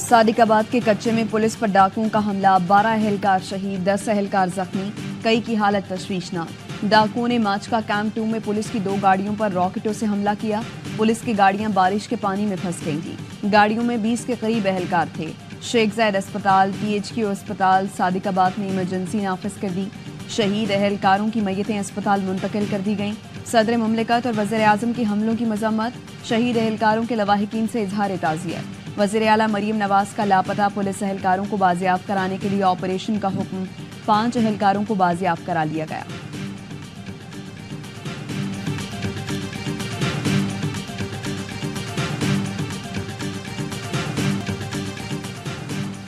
صادق آباد کے کچے میں پولیس پر ڈاکوؤں کا حملہ، 12 اہلکار شہید، 10 اہلکار زخمی، کئی کی حالت تشویشناک۔ ڈاکوؤں نے ماچکا کیمپ 2 میں پولیس کی 2 گاڑیوں پر راکٹوں سے حملہ کیا۔ پولیس کی گاڑیاں بارش کے پانی میں پھنس گئی تھیں۔ گاڑیوں میں 20 کے قریب اہلکار تھے۔ شیخ زاید اسپتال، PHQ اسپتال صادق آباد نے ایمرجنسی نافذ کر دی۔ شہید اہلکاروں کی میتیں اسپتال منتقل کر دی گئیں۔ صدر مملکت اور وزیر اعظم کے حملوں کی مذمت، شہید اہلکاروں کے لواحقین سے اظہار تعزیت۔ وزیر اعلیٰ مریم نواز کا لاپتہ پولیس اہلکاروں کو بازیافت کرانے کے لیے آپریشن کا حکم، 5 اہلکاروں کو بازیافت کرا لیا گیا۔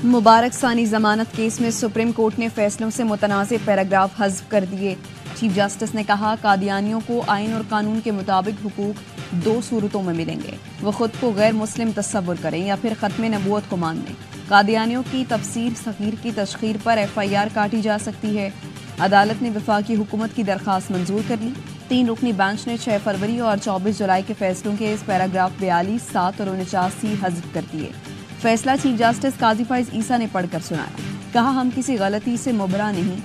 مبارک ثانی ضمانت کیس میں سپریم کورٹ نے فیصلوں سے متنازع پیراگراف حذف کر دیے۔ چیف جسٹس نے کہا، قادیانیوں کو آئین اور قانون کے مطابق حقوق 2 صورتوں میں ملیں گے، وہ خود کو غیر مسلم تصور کریں یا پھر ختم نبوت کو مان لیں۔ قادیانیوں کی تفسیر صغیر کی تشخیر پر FIR کاٹی جا سکتی ہے۔ عدالت نے وفاقی حکومت کی درخواست منظور کر لی۔ 3 رکنی بینچ نے 6 فروری اور 24 جولائی کے فیصلوں کے اس پیراگراف 42, 7 اور 49 حذف کر دیے۔ فیصلہ چیف جسٹس قاضی فائز عیسیٰ نے پڑھ کر سنایا۔ کہا، ہم کسی غلطی سے مبرا نہیں،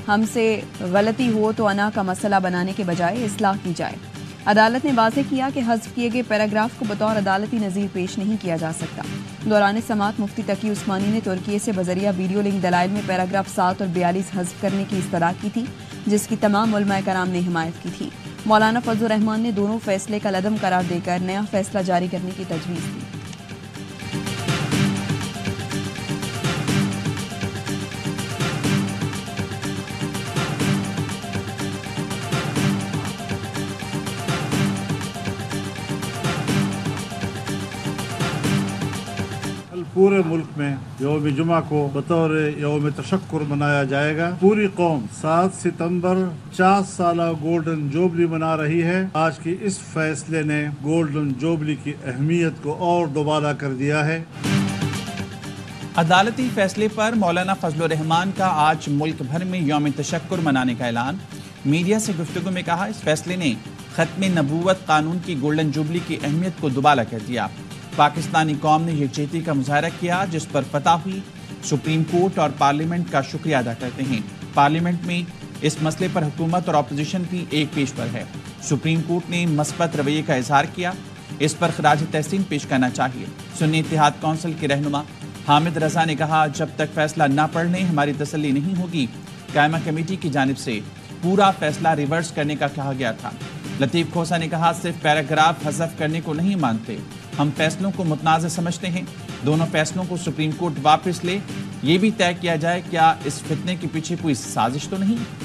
ہم سے غلطی ہو تو انا کا مسئلہ بنانے کے بجائے اصلاح کی جائے۔ عدالت نے واضح کیا کہ حذف کیے گئے پیراگراف کو بطور عدالتی نظیر پیش نہیں کیا جا سکتا۔ دوران سماعت مفتی تقی عثمانی نے ترکیے سے بذریعہ ویڈیو لنک دلائل میں پیراگراف 7 اور 42 حذف کرنے کی استدعا کی تھی، جس کی تمام علماء کرام نے حمایت کی تھی۔ مولانا فضل الرحمان نے دونوں فیصلے کا لدم قرار دے کر نیا فیصلہ جاری کرنے کی تجویز دی۔ پورے ملک میں یوم جمعہ کو بطور یوم تشکر منایا جائے گا۔ پوری قوم 7 ستمبر 50 سالہ گولڈن جوبلی منا رہی ہے۔ آج کی اس فیصلے نے گولڈن جوبلی کی اہمیت کو اور دوبارہ کر دیا ہے۔ عدالتی فیصلے پر مولانا فضل الرحمان کا آج ملک بھر میں یوم تشکر منانے کا اعلان۔ میڈیا سے گفتگو میں کہا، اس فیصلے نے ختم نبوت قانون کی گولڈن جوبلی کی اہمیت کو دوبالا کر دیا۔ پاکستانی قوم نے یکجہتی کا مظاہرہ کیا جس پر فتح ہوئی۔ سپریم کورٹ اور پارلیمنٹ کا شکریہ ادا کرتے ہیں۔ پارلیمنٹ میں اس مسئلے پر حکومت اور اپوزیشن بھی ایک پیش پر ہے۔ سپریم کورٹ نے مثبت رویے کا اظہار کیا، اس پر خراج تحسین پیش کرنا چاہیے۔ سنی اتحاد کونسل کے رہنما حامد رضا نے کہا، جب تک فیصلہ نہ پڑھ لیں ہماری تسلی نہیں ہوگی۔ قائمہ کمیٹی کی جانب سے پورا فیصلہ ریورس کرنے کا کہا گیا تھا۔ لطیف کھوسا نے کہا، صرف پیراگراف حذف کرنے کو نہیں مانتے، ہم فیصلوں کو متنازع سمجھتے ہیں۔ دونوں فیصلوں کو سپریم کورٹ واپس لے، یہ بھی طے کیا جائے کیا اس فتنے کے پیچھے کوئی سازش تو نہیں۔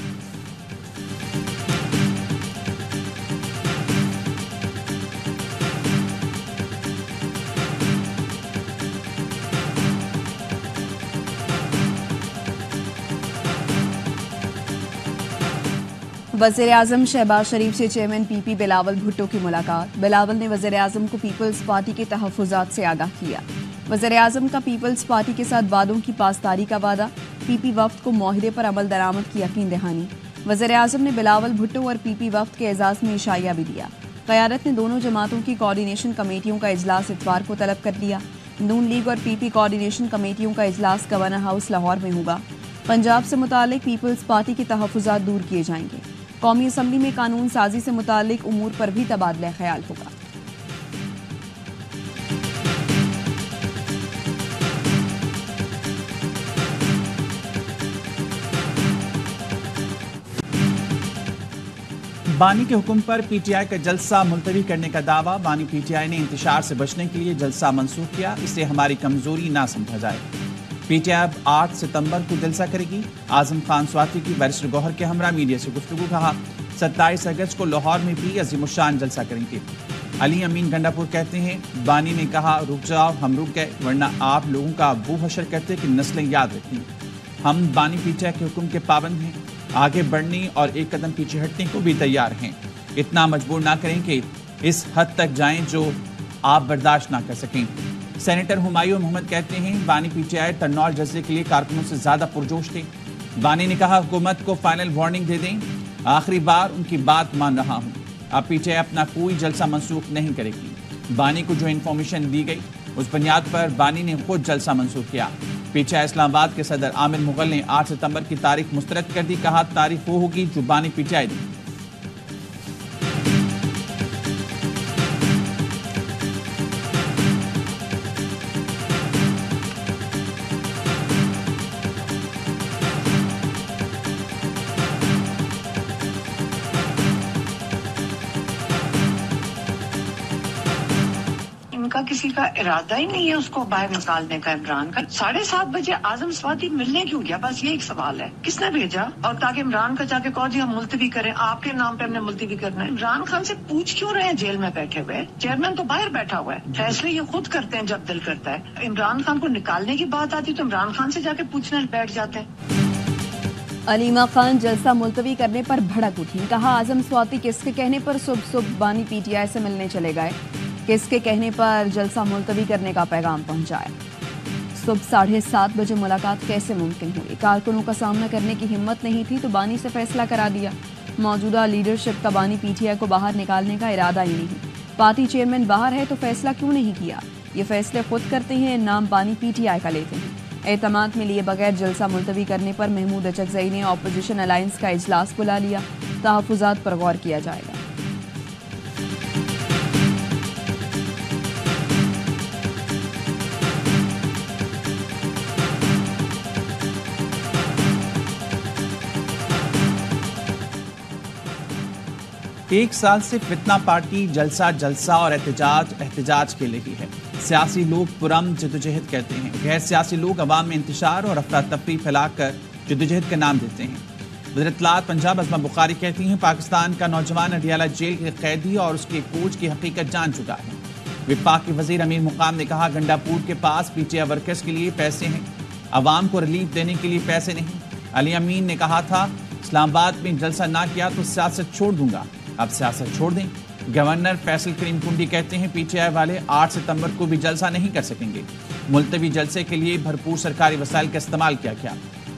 وزیر اعظم شہباز شریف سے چیئرمین PP بلاول بھٹو کی ملاقات۔ بلاول نے وزیر اعظم کو پیپلز پارٹی کے تحفظات سے آگاہ کیا۔ وزیر اعظم کا پیپلز پارٹی کے ساتھ وعدوں کی پاسداری کا وعدہ، PP وفد کو معاہدے پر عمل درآمد کی یقین دہانی۔ وزیر اعظم نے بلاول بھٹو اور PP وفد کے اعزاز میں عشائیہ بھی دیا۔ قیادت نے دونوں جماعتوں کی کوارڈینیشن کمیٹیوں کا اجلاس اتوار کو طلب کر لیا۔ نون لیگ اور PP کوارڈینیشن کمیٹیوں کا اجلاس گورنر ہاؤس لاہور میں ہوگا۔ پنجاب سے متعلق پیپلز پارٹی کے تحفظات دور کیے جائیں گے۔ قومی اسمبلی میں قانون سازی سے متعلق امور پر بھی تبادلہ خیال ہوگا۔ بانی کے حکم پر PTI کا جلسہ ملتوی کرنے کا دعویٰ۔ بانی PTI نے انتشار سے بچنے کے لیے جلسہ منسوخ کیا، اسے ہماری کمزوری نہ سمجھا جائے۔ PTI اب 8 ستمبر کو جلسہ کرے گی۔ اعظم خان سواتی کی بیرسٹر گوہر کے ہمراہ میڈیا سے گفتگو، کہا 27 اگست کو لاہور میں بھی عظیم الشان جلسہ کریں گے۔ علی امین گنڈاپور کہتے ہیں، بانی نے کہا رک جاؤ، ہم رک گئے، ورنہ آپ لوگوں کا بو حشر کرتے کہ نسلیں یاد رکھیں۔ ہم بانی PTI کے حکم کے پابند ہیں، آگے بڑھنے اور ایک قدم پیچھے ہٹنے کو بھی تیار ہیں۔ اتنا مجبور نہ کریں کہ اس حد تک جائیں جو آپ برداشت نہ کر سکیں۔ سینیٹر ہمایوں محمد کہتے ہیں، بانی PTI ترنول جلسے کے لیے کارکنوں سے زیادہ پرجوش تھے۔ بانی نے کہا حکومت کو فائنل وارننگ دے دیں، آخری بار ان کی بات مان رہا ہوں، اب PTI اپنا کوئی جلسہ منسوخ نہیں کرے گی۔ بانی کو جو انفارمیشن دی گئی اس بنیاد پر بانی نے خود جلسہ منسوخ کیا۔ پی ٹی آئی اسلام آباد کے صدر عامر مغل نے 8 ستمبر کی تاریخ مسترد کر دی، کہا تاریخ وہ ہوگی جو بانی پی ٹی آئی دی۔ کسی کا ارادہ ہی نہیں ہے اس کو باہر نکالنے کا عمران کا۔ 7:30 بجے اعظم سواتی ملنے کیوں گیا؟ بس یہ ایک سوال ہے، کس نے بھیجا؟ اور تاکہ عمران کا جا کے کہو جی ہم ملتوی کریں، آپ کے نام پہ ہم نے ملتوی کرنا ہے۔ عمران خان سے پوچھ کیوں رہے ہیں جیل میں بیٹھے ہوئے؟ چیئرمین تو باہر بیٹھا ہوا ہے، فیصلے یہ خود کرتے ہیں جب دل کرتا ہے۔ عمران خان کو نکالنے کی بات آتی تو عمران خان سے جا کے پوچھنے بیٹھ جاتے ہیں۔ علیمہ خان جلسہ ملتوی کرنے پر بھڑک اٹھی، کہا اعظم سواتی کس کے کہنے پر صبح بانی پی ٹی آئی سے ملنے چلے گئے، کس کے کہنے پر جلسہ ملتوی کرنے کا پیغام پہنچایا۔ صبح 7:30 بجے ملاقات کیسے ممکن ہوئی؟ کارکنوں کا سامنا کرنے کی ہمت نہیں تھی تو بانی سے فیصلہ کرا دیا۔ موجودہ لیڈرشپ کا بانی پی ٹی آئی کو باہر نکالنے کا ارادہ ہی نہیں۔ پارٹی چیئرمین باہر ہے تو فیصلہ کیوں نہیں کیا؟ یہ فیصلے خود کرتے ہیں، نام بانی پی ٹی آئی کا لیتے ہیں۔ اعتماد میں لیے بغیر جلسہ ملتوی کرنے پر محمود اچکزئی نے اپوزیشن الائنس کا اجلاس بلا لیا، تحفظات پر غور کیا جائے گا۔ ایک سال سے فتنہ پارٹی جلسہ اور احتجاج کے لگی ہے۔ سیاسی لوگ پرامن جدوجہد کہتے ہیں، غیر سیاسی لوگ عوام میں انتشار اور افراتفری پھیلا کر جدوجہد کا نام دیتے ہیں۔ وزیر اطلاعات پنجاب عظمہ بخاری کہتی ہیں پاکستان کا نوجوان اڈیالہ جیل کے قیدی اور اس کے کوچ کی حقیقت جان چکا ہے۔ وفاق کے وزیر امیر مقام نے کہا گنڈا پور کے پاس پی ٹی آئی ورکرز کے لیے پیسے ہیں، عوام کو ریلیف دینے کے لیے پیسے نہیں۔ علی امین نے کہا تھا اسلام آباد میں جلسہ نہ کیا تو سیاست چھوڑ دوں گا، اب سیاست چھوڑ دیں۔ گورنر فیصل کریم کنڈی کہتے ہیں پی ٹی آئی والے 8 ستمبر کو بھی جلسہ نہیں کر سکیں گے۔ ملتوی جلسے کے لیے بھرپور سرکاری وسائل کا استعمال کیا گیا۔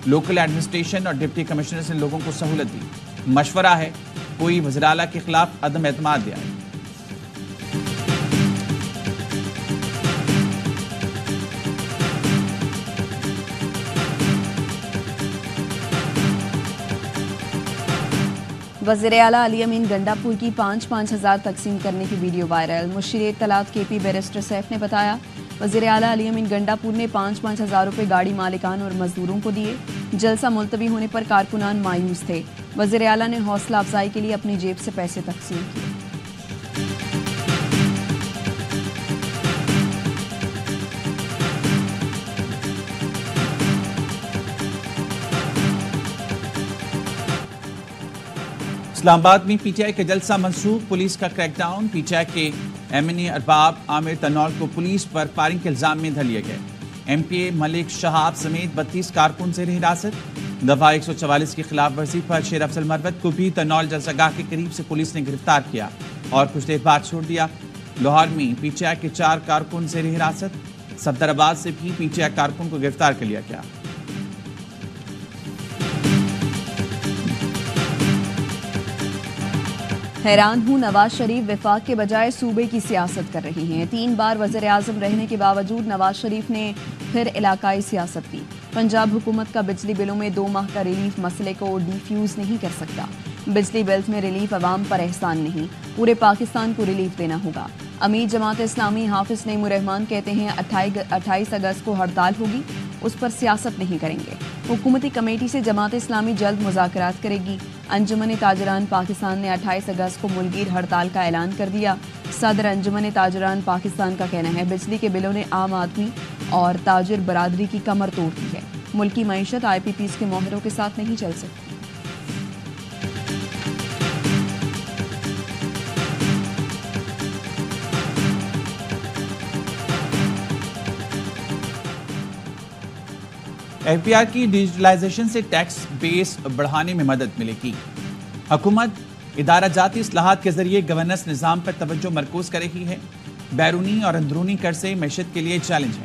لوکل ایڈمنسٹریشن اور ڈپٹی کمشنرز نے لوگوں کو سہولت دی۔ مشورہ ہے کوئی وزیر اعلیٰ کے خلاف عدم اعتماد دیا ہے۔ وزیر اعلیٰ علی امین گنڈا پور کی 5-5 ہزار تقسیم کرنے کی ویڈیو وائرل۔ مشیر اطلاعات کے پی بیرسٹر سیف نے بتایا وزیر اعلیٰ علی امین گنڈا پور نے 5-5 ہزار روپے گاڑی مالکان اور مزدوروں کو دیے۔ جلسہ ملتوی ہونے پر کارکنان مایوس تھے۔ وزیر اعلیٰ نے حوصلہ افزائی کے لیے اپنی جیب سے پیسے تقسیم کیے۔ اسلام آباد میں پی ٹی آئی کا جلسہ منسوخ، پولیس کا crack down. P T I کے ایم این اے ارباب عامر تنول کو پولیس پر فائرنگ کے الزام میں دھر لیے گئے۔ ایم پی اے ملک شہاب سمیت 32 کارکن زیر حراست۔ دفعہ 144 کی خلاف ورزی پر شیر افضل مروت کو بھی تنول جلسہ گاہ کے قریب سے پولیس نے گرفتار کیا اور کچھ دیر بعد چھوڑ دیا۔ لاہور میں پی ٹی آئی کے 4 کارکن زیر حراست۔ صفدر آباد سے بھی پی ٹی آئی کارکن کو گرفتار کر لیا گیا۔ حیران ہوں نواز شریف وفاق کے بجائے صوبے کی سیاست کر رہی ہیں۔ 3 بار وزیر اعظم رہنے کے باوجود نواز شریف نے پھر علاقائی سیاست کی۔ پنجاب حکومت کا بجلی بلوں میں 2 ماہ کا ریلیف مسئلے کو ڈیفیوز نہیں کر سکتا۔ بجلی بلز میں ریلیف عوام پر احسان نہیں، پورے پاکستان کو ریلیف دینا ہوگا۔ امیر جماعت اسلامی حافظ نعیم الرحمان کہتے ہیں 28 اگست کو ہڑتال ہوگی، اس پر سیاست نہیں کریں گے۔ حکومتی کمیٹی سے جماعت اسلامی جلد مذاکرات کرے گی۔ انجمن تاجران پاکستان نے 28 اگست کو ملگیر ہڑتال کا اعلان کر دیا۔ صدر انجمن تاجران پاکستان کا کہنا ہے بجلی کے بلوں نے عام آدمی اور تاجر برادری کی کمر توڑ دی ہے۔ ملکی معیشت آئی پی پیز کے موہروں کے ساتھ نہیں چل سکتی۔ ایف پی آر کی ڈیجیٹلائزیشن سے ٹیکس بیس بڑھانے میں مدد ملے گی۔ حکومت ادارہ جاتی اصلاحات کے ذریعے گورننس نظام پر توجہ مرکوز کر رہی ہے۔ بیرونی اور اندرونی قرضے معیشت کے لیے چیلنج ہے،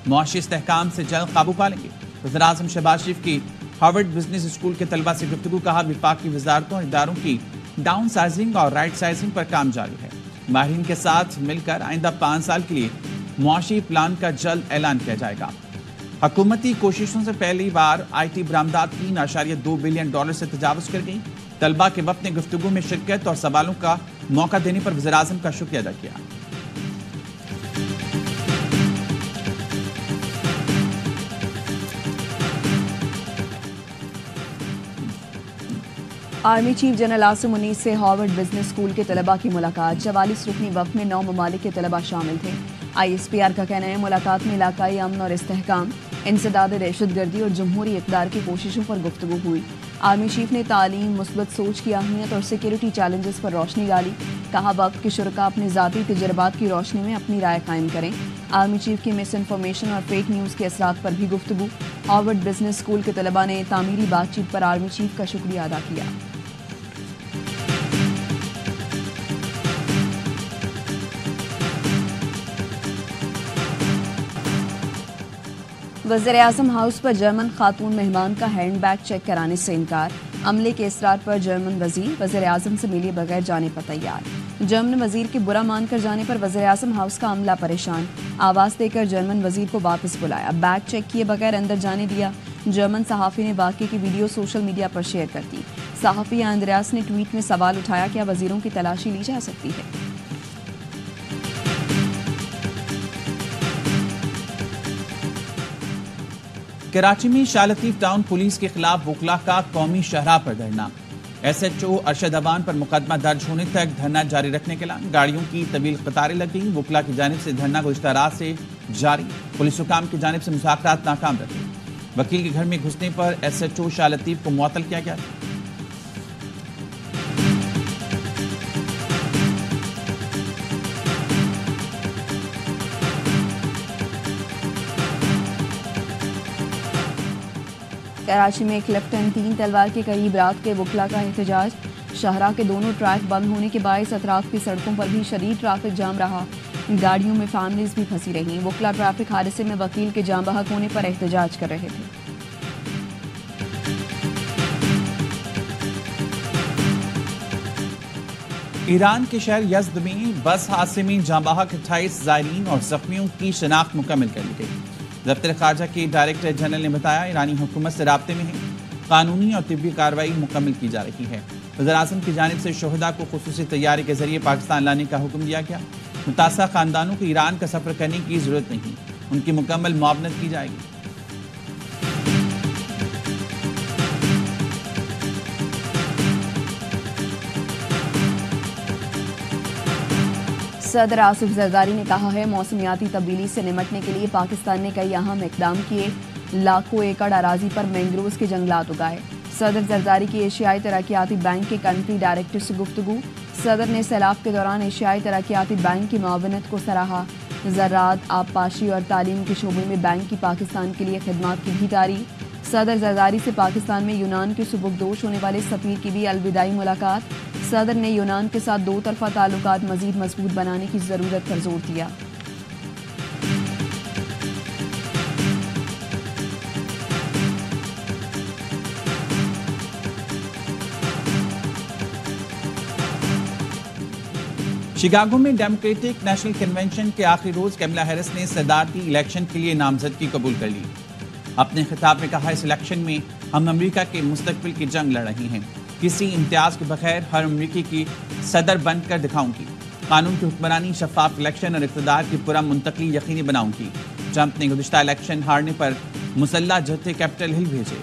معاشی استحکام سے جلد قابو پا لیں گے۔ وزیر اعظم شہباز شریف کی ہارورڈ بزنس اسکول کے طلبہ سے گفتگو، کہا وفاق کی وزارتوں اور اداروں کی ڈاؤن سائزنگ اور رائٹ سائزنگ پر کام جاری ہے۔ ماہرین کے ساتھ مل کر آئندہ 5 سال کے لیے معاشی پلان کا جلد اعلان کیا جائے گا۔ حکومتی کوششوں سے پہلی بار آئی ٹی برآمدات $3.2 بلین سے تجاوز کر گئی۔ طلبہ کے وفد نے گفتگو میں شرکت اور سوالوں کا موقع دینے پر وزیر اعظم کا شکریہ ادا کیا۔ Army chief general Asim Munir سے ہارورڈ بزنس اسکول کے طلباء کی ملاقات۔ 44 رکنی وفد میں 9 ممالک کے طلباء شامل تھے۔ ISPR کا کہنا ہے ملاقات میں علاقائی امن اور استحکام، انسداد دہشت گردی اور جمہوری اقدار کی کوششوں پر گفتگو ہوئی۔ آرمی چیف نے تعلیم، مثبت سوچ کی اہمیت اور سیکیورٹی چیلنجز پر روشنی ڈالی۔ کہا وقت کے شرکاء اپنے ذاتی تجربات کی روشنی میں اپنی رائے قائم کریں۔ آرمی چیف کی مس انفارمیشن اور فیک نیوز کے اثرات پر بھی گفتگو۔ ہارورڈ بزنس اسکول کے طلباء نے تعمیری بات چیت پر آرمی چیف کا شکریہ ادا کیا۔ وزیر اعظم ہاؤس پر جرمن خاتون مہمان کا ہینڈ بیگ چیک کرانے سے انکار۔ عملے کے اصرار پر جرمن وزیر اعظم سے ملے بغیر جانے پر تیار۔ جرمن وزیر کے برا مان کر جانے پر وزیر اعظم ہاؤس کا عملہ پریشان۔ آواز دے کر جرمن وزیر کو واپس بلایا، بیگ چیک کیے بغیر اندر جانے دیا۔ جرمن صحافی نے واقعے کی ویڈیو سوشل میڈیا پر شیئر کر دی۔ صحافی اندریاس نے ٹویٹ میں سوال اٹھایا، کیا وزیروں کی تلاشی لی جا سکتی ہے؟ کراچی میں شاہ لطیف ٹاؤن پولیس کے خلاف وکلاء کا قومی شاہراہ پر دھرنا۔ SHO ارشد اوان پر مقدمہ درج ہونے تک دھرنا جاری رکھنے کے اعلان۔ گاڑیوں کی طویل قطاریں لگ گئیں۔ وکلاء کی جانب سے دھرنا گزشتہ رات سے جاری۔ پولیس حکام کی جانب سے مذاکرات ناکام رہے۔ وکیل کے گھر میں گھسنے پر SHO شاہ لطیف کو معطل کیا گیا۔ کراچی میں کلفٹن 3 تلوار کے قریب رات کے وکلاء کا احتجاج۔ شاہراہ کے دونوں ٹریک بند ہونے کے باعث اطراف کی سڑکوں پر بھی شدید ٹریفک جام رہا۔ گاڑیوں میں فیملیز بھی پھنسی رہیں۔ وکلاء ٹریفک حادثے میں وکیل کے جاں بحق ہونے پر احتجاج کر رہے تھے۔ ایران کے شہر یزد میں بس حادثے میں جاں بحق 28 زائرین اور زخمیوں کی شناخت مکمل کر لی گئی۔ دفتر خارجہ کے ڈائریکٹر جنرل نے بتایا ایرانی حکومت سے رابطے میں ہے، قانونی اور طبی کارروائی مکمل کی جا رہی ہے۔ وزیر اعظم کی جانب سے شہداء کو خصوصی طیارے کے ذریعے پاکستان لانے کا حکم دیا گیا۔ متاثرہ خاندانوں کو ایران کا سفر کرنے کی ضرورت نہیں، ان کی مکمل معاونت کی جائے گی۔ صدر آصف زرداری نے کہا ہے موسمیاتی تبدیلی سے نمٹنے کے لیے پاکستان نے کئی اہم اقدام کیے، لاکھوں ایکڑ اراضی پر مینگرووز کے جنگلات اگائے۔ صدر زرداری کی ایشیائی ترقیاتی بینک کے کنٹری ڈائریکٹر سے گفتگو۔ صدر نے سیلاب کے دوران ایشیائی ترقیاتی بینک کی معاونت کو سراہا۔ زراعت، آبپاشی اور تعلیم کے شعبے میں بینک کی پاکستان کے لیے خدمات کی بھی تعریف۔ صدر زرداری سے پاکستان میں یونان کے سبکدوش ہونے والے سفیر کی بھی الوداعی ملاقات۔ صدر نے یونان کے ساتھ 2 طرفہ تعلقات مزید مضبوط بنانے کی ضرورت پر زور دیا۔ شکاگو میں ڈیموکریٹک نیشنل کنونشن کے آخری روز کیملا ہیرس نے صدارتی الیکشن کے لیے نامزدگی قبول کر لی۔ اپنے خطاب میں کہا اس الیکشن میں ہم امریکہ کے مستقبل کی جنگ لڑ رہے ہیں، کسی امتیاز کے بغیر ہر امریکی کی صدر بن کر دکھاؤں گی، قانون کی حکمرانی، شفاف الیکشن اور اقتدار کی پورا منتقلی یقینی بناؤں گی۔ ٹرمپ نے گزشتہ الیکشن ہارنے پر مسلح جتھے کیپٹل ہل بھیجے۔